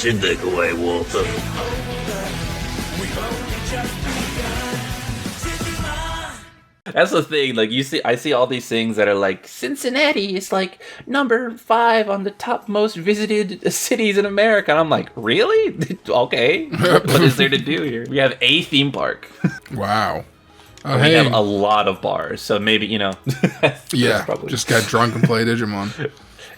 what you think away, Walter. That's the thing. Like I see all these things that are like Cincinnati is like number 5 on the top most visited cities in America. And I'm like, really? Okay. What is there to do here? We have a theme park. Wow. Oh, we have a lot of bars, so maybe yeah, just get drunk and play Digimon.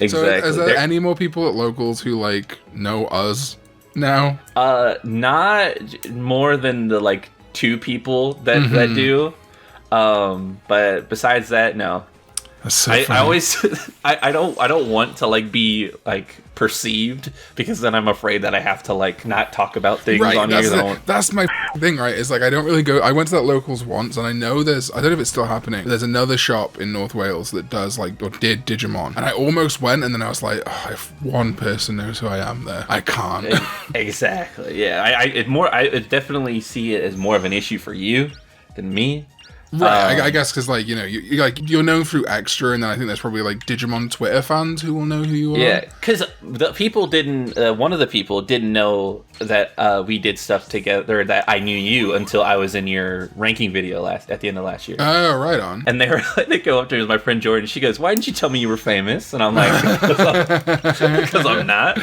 Exactly. So is there any more people at locals who like know us now? Not more than the like 2 people that do. But besides that, no. That's so I funny. always I don't want to like be like perceived, because then I'm afraid that I have to like not talk about things on here. That's my thing, right? It's like I don't really go. I went to that locals once, and I know I don't know if it's still happening. There's another shop in North Wales that does like or did Digimon, and I almost went, and then I was like, oh, if one person knows who I am there, I can't. Exactly. Yeah. I definitely see it as more of an issue for you than me. Right, I guess because like you're known through Extra, and then I think there's probably like Digimon Twitter fans who will know who you are. Yeah, because the people didn't. One of the people didn't know that we did stuff together. That I knew you until I was in your ranking video at the end of last year. Oh, right on. And they go up to me with my friend Jordan. She goes, "Why didn't you tell me you were famous?" And I'm like, "Because I'm not."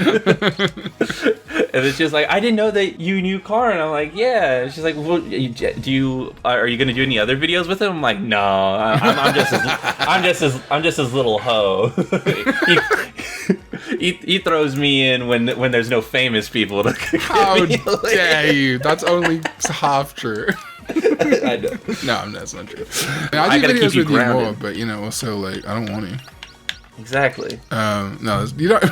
And it's just like, I didn't know that you knew Karn. I'm like, yeah. And she's like, well, are you going to do any other videos with him? I'm like, no. I'm just his little hoe. He throws me in when there's no famous people to How dare you? That's only half true. I know. No, that's not true. I do videos with you more, but also like I don't want to. Exactly. No, you don't.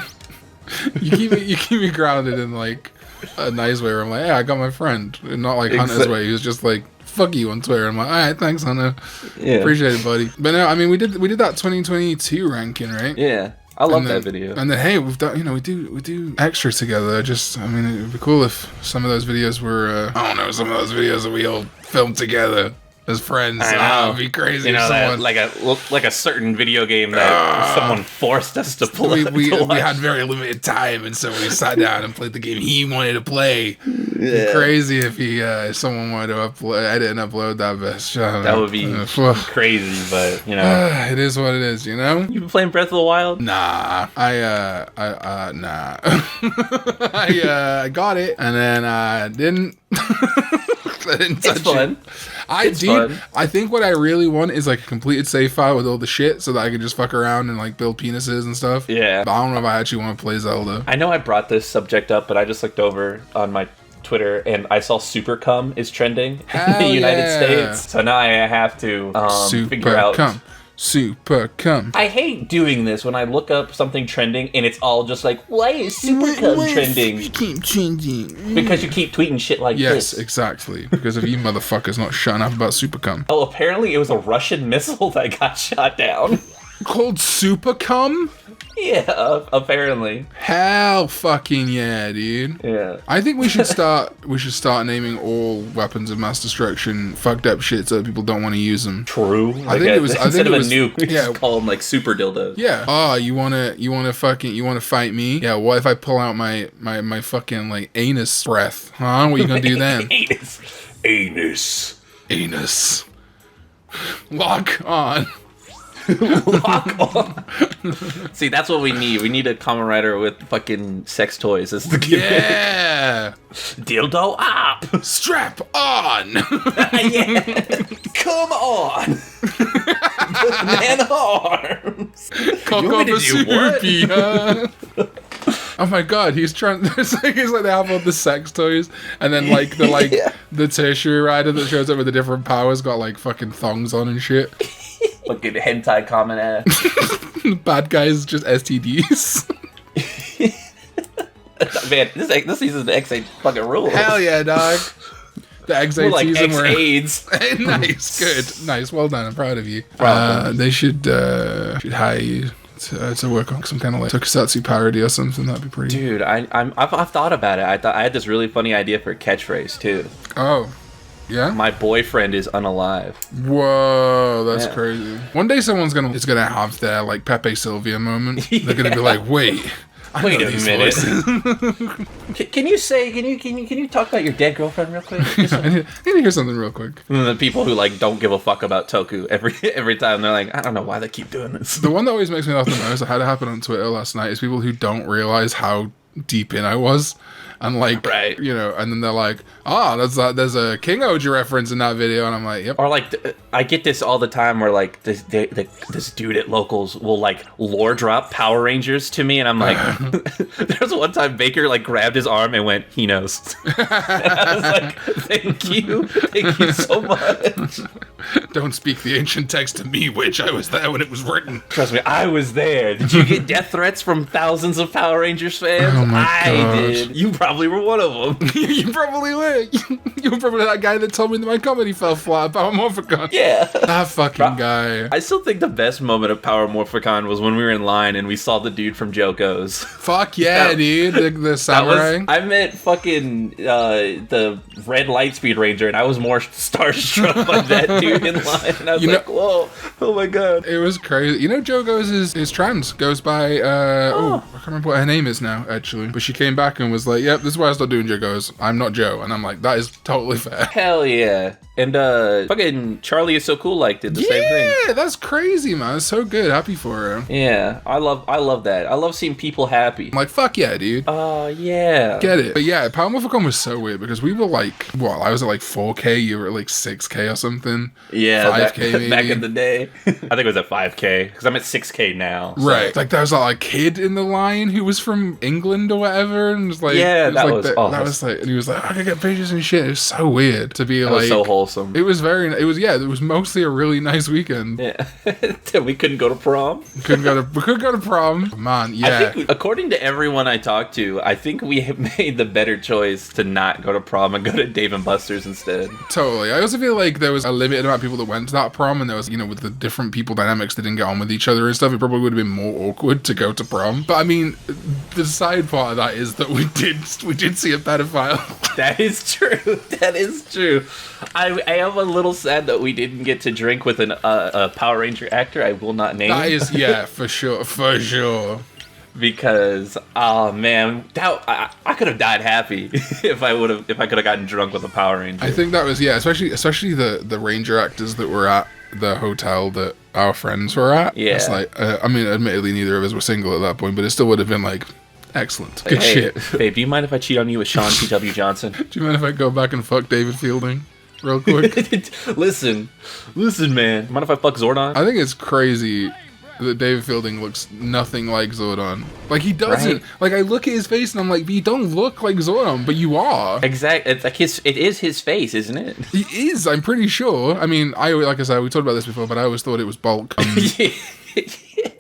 You keep me grounded in like a nice way where I'm like, yeah, I got my friend, and not like Hunter's way. He was just like, fuck you on Twitter. I'm like, all right, thanks, Hunter. Yeah, appreciate it, buddy. But no, I mean, we did that 2022 ranking, right? Yeah, I love that video. And then hey, we've done, we do extra together. I mean, it'd be cool if some of those videos were, I don't know, some of those videos that we all filmed together as friends. It'd be crazy. Someone like a certain video game that someone forced us to play. We had very limited time, and so we sat down and played the game he wanted to play. Yeah. It'd be crazy if someone wanted to edit and upload that bitch. That would be crazy, but it is what it is. You been playing Breath of the Wild? Nah, nah. I got it, and then I didn't. I didn't touch it's fun. Fun. I think what I really want is like a completed save file with all the shit so that I can just fuck around and like build penises and stuff. Yeah. But I don't know if I actually want to play Zelda. I know I brought this subject up, but I just looked over on my Twitter and I saw Super Cum is trending in the United States. So now I have to figure out. Super Cum. I hate doing this when I look up something trending and it's all just like, why is Super Cum trending? Keep trending. Because you keep tweeting shit like this. Yes, exactly. Because of you motherfuckers not shutting up about Super Cum. Oh, apparently it was a Russian missile that got shot down. Called Super Cum? Yeah, apparently. Hell fucking yeah, dude. Yeah. I think we should start naming all weapons of mass destruction fucked up shit so that people don't want to use them. True. Instead of a nuke, we just call them like super dildos. Yeah. Oh, you wanna fight me? Yeah, what if I pull out my fucking like anus breath? Huh? What are you gonna do then? Anus. Lock on. Lock on. See, that's what we need. We need a Kamen Rider with fucking sex toys as the gimmick. Yeah. Dildo up. Strap on. Yeah. Come on. Man arms. Cock off a soupy, huh? Oh my god, he's trying. It's like they have all the sex toys, and then like the tertiary rider that shows up with the different powers got like fucking thongs on and shit. Fucking hentai common ass. Bad guys just STDs. Man, this season's the X8 fucking rules. Hell yeah, dog. The X8 like season X-AIDS. Nice, good, nice, well done. I'm proud of you. They should hire you to work on some kind of like tokusatsu parody or something. That'd be pretty. Dude, I've thought about it. I had this really funny idea for a catchphrase too. Oh. Yeah? My boyfriend is unalive. Whoa, that's crazy. One day someone's gonna have their like Pepe Sylvia moment. They're gonna be like, wait, Wait a minute. Can you talk about your dead girlfriend real quick? I need to hear something real quick. And the people who like don't give a fuck about Toku every time they're like, I don't know why they keep doing this. The one that always makes me laugh the most, I had it happen on Twitter last night, is people who don't realize how deep in I was. And like, right. You know, and then they're like, "Oh, there's a King Oji reference in that video," and I'm like, "Yep." Or like, I get this all the time where like this dude at Locals will like lore drop Power Rangers to me, and I'm like, there's one time Baker like grabbed his arm and went, "He knows." And I was like, thank you so much. Don't speak the ancient text to me, witch. I was there when it was written. Trust me, I was there. Did you get death threats from thousands of Power Rangers fans? Oh my I did. You probably were one of them. You probably were. You were probably that guy that told me that my comedy fell flat about Morphicon. Yeah. That fucking guy. I still think the best moment of Power Morphicon was when we were in line and we saw the dude from Joko's. Fuck yeah, dude. The samurai. I met fucking the Red Lightspeed Ranger, and I was more starstruck by that dude in line. And I was like, whoa, oh my god. It was crazy. You know, Joko's is trans. Goes by, I can't remember what her name is now, actually. But she came back and was like, yep, this is why I stopped doing Joko's. I'm not Joe. And I'm like, that is totally fair. Hell yeah. And fucking Charlie Is So Cool like did the same thing. Yeah, that's crazy, man. It's so good. Happy for her. Yeah, I love that. I love seeing people happy. I'm like, fuck yeah, dude. Oh, yeah. Get it. But yeah, Power Morphicon was so weird because we were like, well, I was at like 4K, you were at like 6K or something. Yeah, 5K maybe. Back in the day. I think it was at 5K because I'm at 6K now. So. Right. Like there was like a kid in the line who was from England or whatever, and was like, yeah, that was like, and he was like, I could get pictures and shit. It was so weird to be that like, was so wholesome. It was mostly a really nice weekend. Yeah. We couldn't go to prom. We couldn't go to prom. Man, yeah. I think, according to everyone I talked to, I think we have made the better choice to not go to prom and go to Dave and Buster's instead. Totally. I also feel like there was a limited amount of people that went to that prom, and there was, you know, with the different people dynamics that didn't get on with each other and stuff, it probably would have been more awkward to go to prom. But I mean, the side part of that is that we did see a pedophile. That is true. That is true. I am a little sad that we didn't get to drink with a Power Ranger actor I will not name. That is, yeah, for sure. Because, oh man, I could have died happy if I could have gotten drunk with a Power Ranger. I think that was, yeah, especially the Ranger actors that were at the hotel that our friends were at. Yeah. It's like, I mean, admittedly, neither of us were single at that point, but it still would have been like, excellent. Good shit. Babe, do you mind if I cheat on you with Sean P.W. Johnson? Do you mind if I go back and fuck David Fielding real quick? Listen, man. Mind if I fuck Zordon? I think it's crazy that David Fielding looks nothing like Zordon. Like, he doesn't. Right? Like, I look at his face and I'm like, you don't look like Zordon, but you are. Exactly. It's like it is his face, isn't it? He is, I'm pretty sure. I mean, like I said, we talked about this before, but I always thought it was Bulk. Yeah.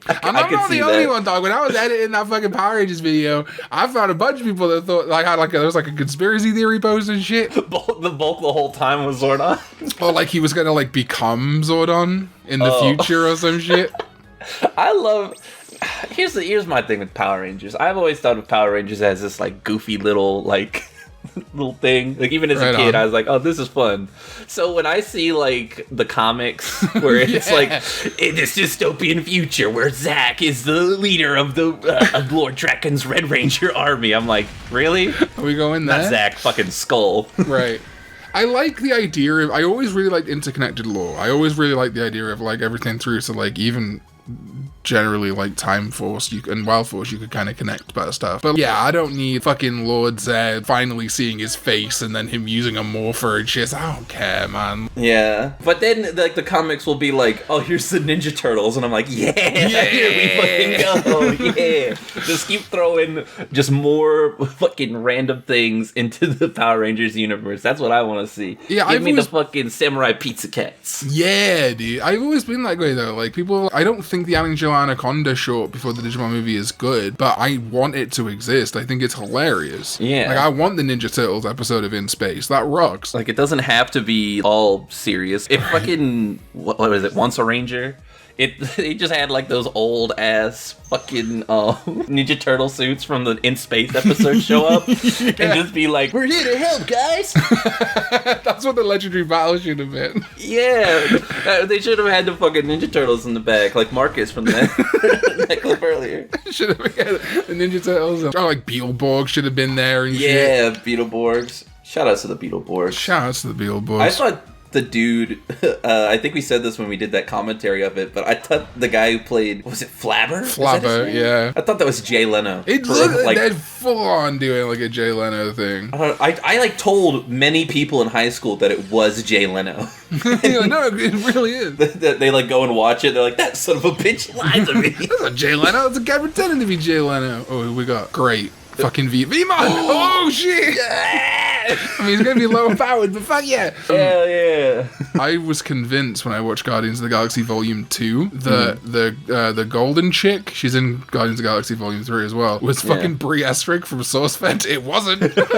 And I'm not the only one, dog. When I was editing that fucking Power Rangers video, I found a bunch of people that thought there was like a conspiracy theory post and shit. The bulk the whole time was Zordon. Or like he was gonna like become Zordon in the future or some shit. Here's my thing with Power Rangers. I've always thought of Power Rangers as this like goofy little thing. Like even as a kid, I was like, oh, this is fun. So when I see like the comics where it's like in this dystopian future where Zack is the leader of the of Lord Draken's Red Ranger army, I'm like, really? Are we going there? Not Zack, fucking Skull. Right. I like the idea of, I always really liked interconnected lore. I always really liked the idea of like everything through, so like even generally like Time Force and Wild Force you could kind of connect better stuff. But yeah, I don't need fucking Lord Zed finally seeing his face and then him using a morpher and shit. I don't care, man. Yeah. But then like the comics will be like, oh, here's the Ninja Turtles, and I'm like, yeah. Here we fucking go. Yeah. Just keep throwing just more fucking random things into the Power Rangers universe. That's what I want to see. Yeah, Give me the fucking Samurai Pizza Cats. Yeah, dude. I've always been that way though. Like people, I don't think the Angel Anaconda short before the Digimon movie is good, but I want it to exist. I think it's hilarious. Yeah. Like I want the Ninja Turtles episode of In Space. That rocks. Like it doesn't have to be all serious. If fucking what was it? Once a Ranger. They just had like those old ass fucking Ninja Turtle suits from the In Space episode show up and just be like, "We're here to help, guys." That's what the legendary battle should have been. Yeah, they should have had the fucking Ninja Turtles in the back, like Marcus from that clip earlier. Should have been the Ninja Turtles. Oh, like Beetleborg should have been there and shit. Beetleborgs. Shout out to the Beetleborgs. Shout out to the Beetleborgs. I thought the dude, I think we said this when we did that commentary of it, but I thought the guy who played, was it Flabber? Flabber, yeah. I thought that was Jay Leno. It looked like they're full on doing like a Jay Leno thing. I like told many people in high school that it was Jay Leno. Like, no, it really is. They like go and watch it. They're like, that son of a bitch lied to me. That's not Jay Leno. It's a guy pretending to be Jay Leno. Oh, we got great. Fucking V-Mon! Oh shit! Yeah! I mean, he's gonna be lower powered, but fuck yeah! Hell yeah! I was convinced when I watched Guardians of the Galaxy Volume 2 that the golden chick, she's in Guardians of the Galaxy Volume 3 as well, was fucking Brie Estrig from SourceFed. It wasn't. But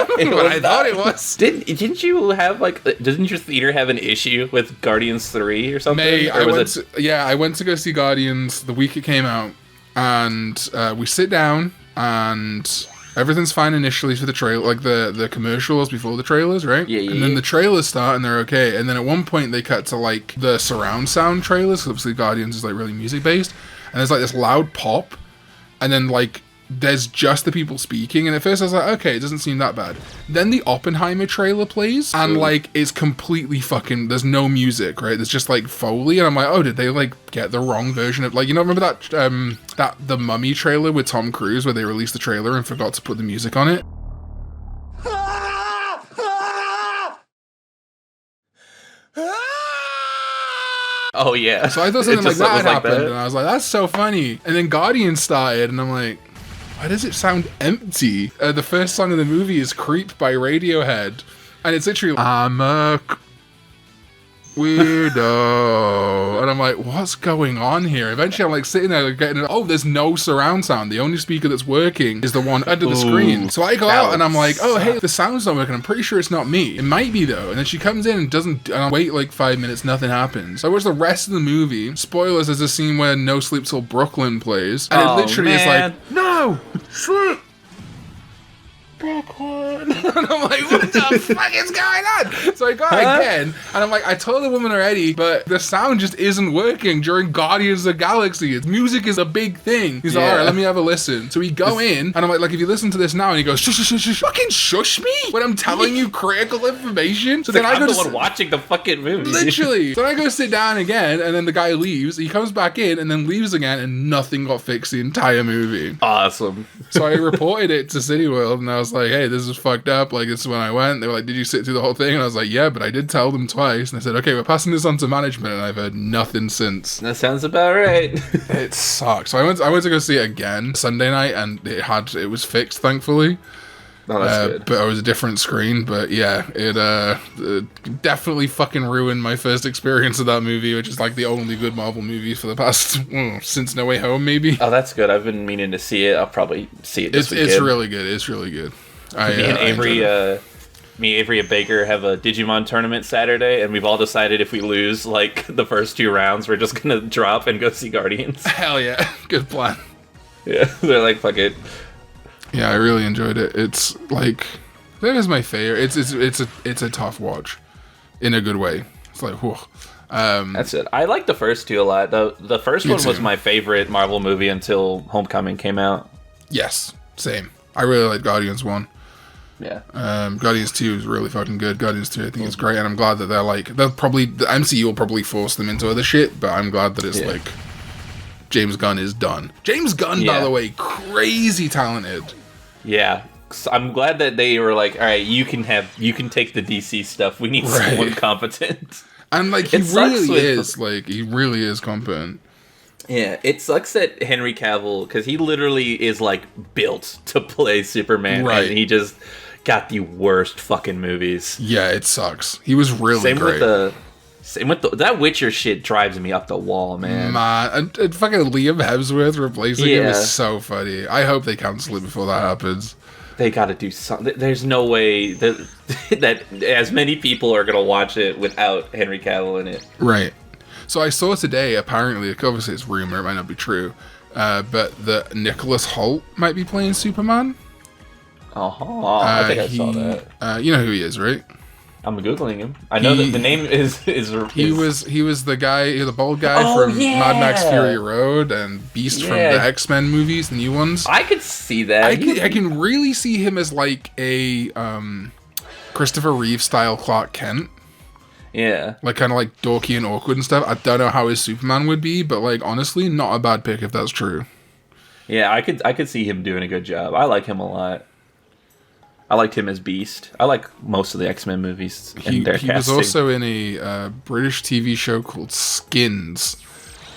I thought it was. Didn't you have didn't your theater have an issue with Guardians 3 or something? I went to go see Guardians the week it came out, and we sit down and everything's fine initially for the trailer, like the commercials before the trailers, right? Yeah. And then the trailers start and they're okay. And then at one point they cut to like the surround sound trailers, because obviously Guardians is like really music based. And there's like this loud pop, and then like there's just the people speaking. And at first I was like, okay, it doesn't seem that bad. Then the Oppenheimer trailer plays, and like it's completely fucking, there's no music, right? There's just like Foley, and I'm like, oh, did they like get the wrong version of, like, you know, remember that the Mummy trailer with Tom Cruise where they released the trailer and forgot to put the music on it? Oh yeah. So I thought something like that happened, and I was like, that's so funny. And then Guardians started, and I'm like, why does it sound empty? The first song of the movie is Creep by Radiohead. And it's literally, I'm a weirdo. And I'm like, what's going on here? Eventually I'm like sitting there getting, oh, there's no surround sound. The only speaker that's working is the one under the screen. So I go out and I'm like, oh, hey, the sound's not working. I'm pretty sure it's not me. It might be though. And then she comes in and doesn't, and I wait like 5 minutes, nothing happens. So I watch the rest of the movie. Spoilers, there's a scene where No Sleep Till Brooklyn plays. And it literally is like, no, sleep. Brooklyn. And I'm like, what the fuck is going on? So I got again, and I'm like, I told the woman already, but the sound just isn't working during Guardians of the Galaxy. Music is a big thing. He's like, all right, let me have a listen. So we go in, and I'm like, if you listen to this now, and he goes, shush, shush, shush, fucking shush me when I'm telling you critical information. So then I go I'm the one watching the fucking movie. Literally. So I go sit down again, and then the guy leaves. He comes back in, and then leaves again, and nothing got fixed the entire movie. Awesome. So I reported it to City World, and I was like, hey, this is fucked up. Like, this is when I went. They were like, did you sit through the whole thing? And I was like, yeah, but I did tell them twice. And I said, okay, we're passing this on to management, and I've heard nothing since. That sounds about right. It sucks. So I went to go see it again Sunday night, and it was fixed, thankfully. Oh, that's good. But it was a different screen. But yeah, it definitely fucking ruined my first experience of that movie, which is like the only good Marvel movie for the past since No Way Home, maybe. Oh, that's good. I've been meaning to see it. I'll probably see it this weekend. It's really good. It's really good. Me and Avery and Baker have a Digimon tournament Saturday, and we've all decided if we lose like the first 2 rounds, we're just gonna drop and go see Guardians. Hell yeah, good plan. Yeah, they're like, fuck it. Yeah, I really enjoyed it. It's like, that is my favorite. It's a tough watch, in a good way. It's like, whew. That's it. I like the first 2 a lot. The first one was my favorite Marvel movie until Homecoming came out. Yes, same. I really like Guardians 1. Yeah. Guardians 2 is really fucking good. Guardians 2 I think is great, and I'm glad that the MCU will probably force them into other shit, but I'm glad that it's like James Gunn is done. James Gunn, by the way, crazy talented. Yeah. I'm glad that they were like, all right, you can take the DC stuff. We need someone competent. And like he really is competent. Yeah, it sucks that Henry Cavill, because he literally is like built to play Superman, and he just got the worst fucking movies. Yeah, it sucks. He was really great. Same with that Witcher shit drives me up the wall, man. And fucking Liam Hemsworth replacing him is so funny. I hope they cancel it before that happens. They got to do something. There's no way that as many people are gonna watch it without Henry Cavill in it. Right. So I saw today, apparently, obviously it's rumor, it might not be true, but that Nicholas Hoult might be playing Superman. I think I saw that. You know who he is, right? I'm googling him. I know that the name is. He was the guy, the bald guy from Mad Max Fury Road and Beast from the X-Men movies, the new ones. I could see that. I can really see him as like a Christopher Reeve style Clark Kent. Yeah. Like kind of like dorky and awkward and stuff. I don't know how his Superman would be, but like honestly, not a bad pick if that's true. Yeah, I could see him doing a good job. I like him a lot. I liked him as Beast. I like most of the X-Men movies and their casting. He was also in a British TV show called Skins.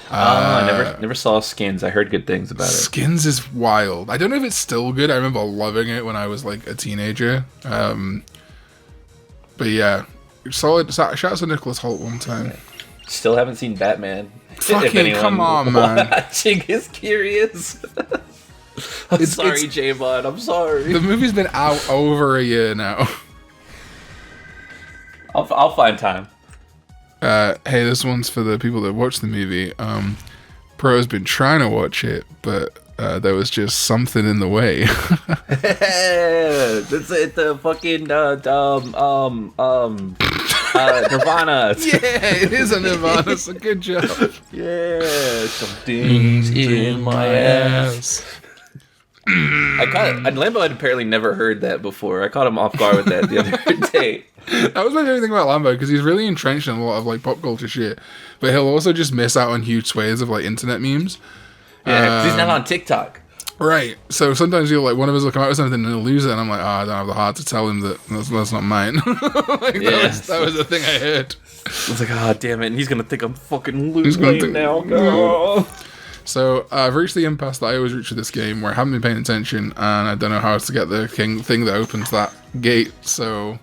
I never saw Skins. I heard good things about it. Skins is wild. I don't know if it's still good. I remember loving it when I was like a teenager. But yeah, solid. Shout out to Nicholas Hoult one time. Still haven't seen Batman. Fucking come on, man. Watching is curious. I'm sorry, J-Mod. I'm sorry. The movie's been out over a year now. I'll find time. Hey, this one's for the people that watch the movie. Pro's been trying to watch it, but there was just something in the way. That's it. The fucking Nirvana. Yeah, it is a Nirvana. So good job. Yeah, something's in my ass. And Lambo had apparently never heard that before. I caught him off guard with that the other day. That was my favorite thing about Lambo, because he's really entrenched in a lot of like pop culture shit, but he'll also just miss out on huge swathes of like internet memes. Yeah, because he's not on TikTok. Right. So sometimes you'll like one of us will come out with something and he'll lose it, and I'm like, I don't have the heart to tell him that that's not mine. That was the thing I heard. I was like, damn it, and he's gonna think I'm fucking losing now. No. So I've reached the impasse that I always reach with this game, where I haven't been paying attention, and I don't know how to get the thing that opens that gate. So,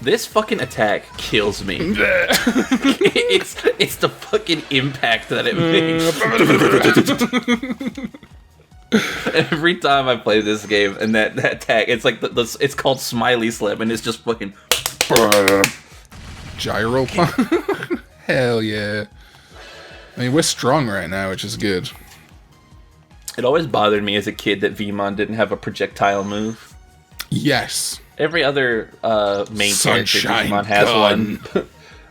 this fucking attack kills me. it's the fucking impact that it makes. Every time I play this game, and that attack, it's like it's called Smiley Slip, and it's just fucking gyro. Hell yeah. I mean, we're strong right now, which is good. It always bothered me as a kid that Vmon didn't have a projectile move. Yes. Every other main character Vmon has one.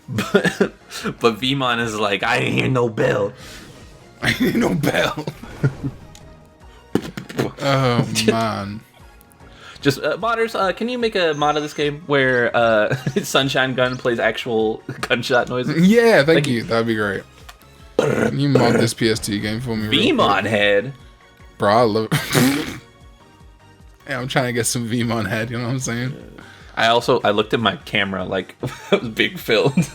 But Vmon is like, I ain't hear no bell. I ain't hear no bell. Oh, man. Just, modders, can you make a mod of this game where Sunshine Gun plays actual gunshot noises? Yeah, thank you. That'd be great. Can you mod this PS2 game for me? Vmon head. Bro, I love it. Yeah, I'm trying to get some Vmon head, you know what I'm saying? I looked at my camera like I was being filmed.